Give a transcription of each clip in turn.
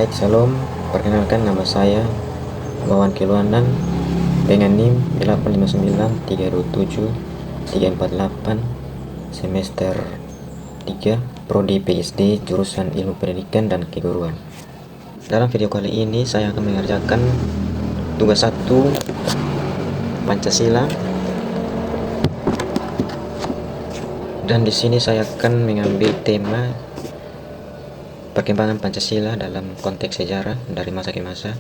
Baik, Shalom. Perkenalkan, nama saya Wawan Kiluanan dengan NIM 859327348 semester 3 Prodi PSD jurusan Ilmu Pendidikan dan Keguruan. Dalam video kali ini saya akan mengerjakan tugas 1 Pancasila, dan di sini saya akan mengambil tema perkembangan Pancasila dalam konteks sejarah dari masa ke masa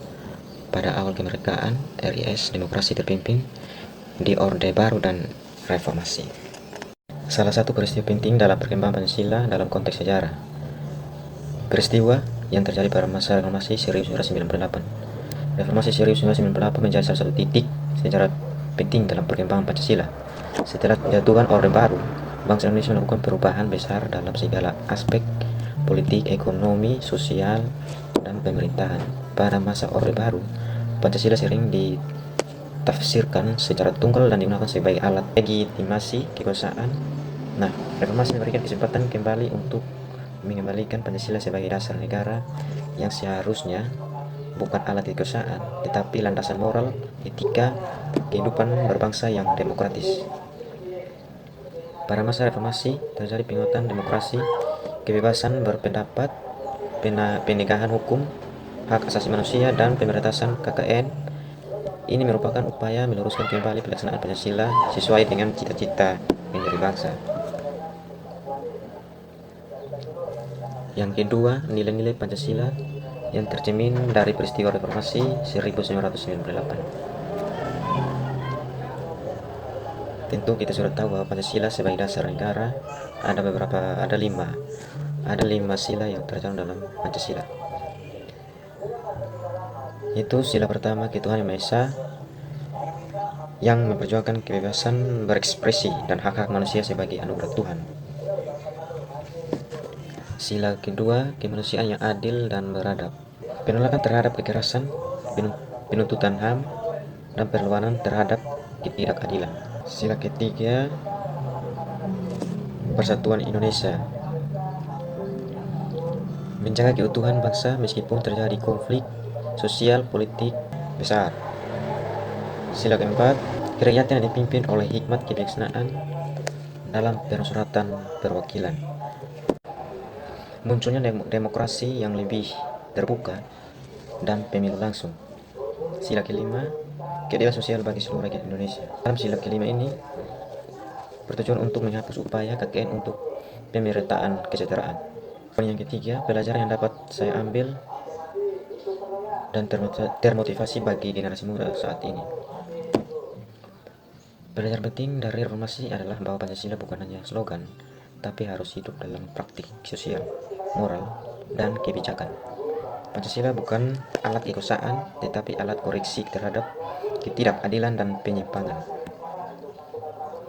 pada awal kemerdekaan, RIS, demokrasi terpimpin di Orde Baru dan Reformasi. Salah satu peristiwa penting dalam perkembangan Pancasila dalam konteks sejarah, peristiwa yang terjadi pada masa Reformasi 1998. Reformasi 1998 menjadi salah satu titik sejarah penting dalam perkembangan Pancasila. Setelah jatuhan Orde Baru, bangsa Indonesia melakukan perubahan besar dalam segala aspek politik, ekonomi, sosial, dan pemerintahan. Pada masa Orde Baru, Pancasila sering ditafsirkan secara tunggal dan digunakan sebagai alat legitimasi kekuasaan. Nah, reformasi memberikan kesempatan kembali untuk mengembalikan Pancasila sebagai dasar negara yang seharusnya bukan alat kekuasaan, tetapi landasan moral, etika, kehidupan berbangsa yang demokratis. Pada masa reformasi terjadi penguatan demokrasi, kebebasan berpendapat, penegakan hukum, hak asasi manusia, dan pemberantasan KKN. Ini merupakan upaya meluruskan kembali pelaksanaan Pancasila sesuai dengan cita-cita menjadi bangsa. Yang kedua, nilai-nilai Pancasila yang tercermin dari peristiwa reformasi 1998. Tentu kita sudah tahu bahwa Pancasila sebagai dasar negara ada lima sila yang tercantum dalam Pancasila. Itu sila pertama, ketuhanan yang Maha Esa, yang memperjuangkan kebebasan berekspresi dan hak-hak manusia sebagai anugerah Tuhan. Sila kedua, kemanusiaan yang adil dan beradab, penolakan terhadap kekerasan, penuntutan HAM, dan perlawanan terhadap ketidakadilan. Sila ketiga, persatuan Indonesia, menjaga keutuhan bangsa meskipun terjadi konflik sosial politik besar. Sila keempat, kerakyatan yang dipimpin oleh hikmat kebijaksanaan dalam permusyawaratan perwakilan, munculnya demokrasi yang lebih terbuka dan pemilu langsung. Sila kelima, keadilan sosial bagi seluruh rakyat Indonesia. Dalam sila kelima ini bertujuan untuk menghapus upaya KKN untuk pemerataan kesejahteraan. Yang ketiga, pelajaran yang dapat saya ambil dan termotivasi bagi generasi muda saat ini. Pelajaran penting dari reformasi adalah bahwa Pancasila bukan hanya slogan, tapi harus hidup dalam praktik sosial, moral, dan kebijakan. Pancasila bukan alat kekuasaan, tetapi alat koreksi terhadap ketidakadilan dan penyimpangan.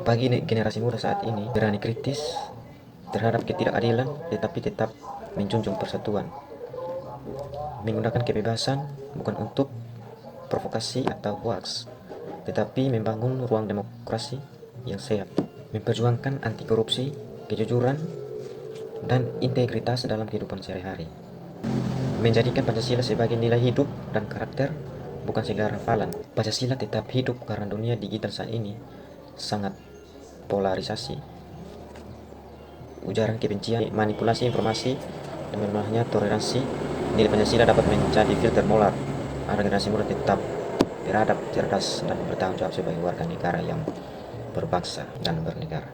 Bagi generasi muda saat ini, berani kritis terhadap ketidakadilan, tetapi tetap menjunjung persatuan. Menggunakan kebebasan bukan untuk provokasi atau hoax, tetapi membangun ruang demokrasi yang sehat. Memperjuangkan anti korupsi, kejujuran, dan integritas dalam kehidupan sehari-hari. Menjadikan Pancasila sebagai nilai hidup dan karakter, bukan sekedar hafalan. Pancasila tetap hidup karena dunia digital saat ini sangat polarisasi. Ujaran kebencian, manipulasi informasi, dan melemahnya toleransi. Nilai Pancasila dapat menjadi filter moral agar generasi muda tetap beradab, cerdas, dan bertanggung jawab sebagai warga negara yang berbangsa dan bernegara.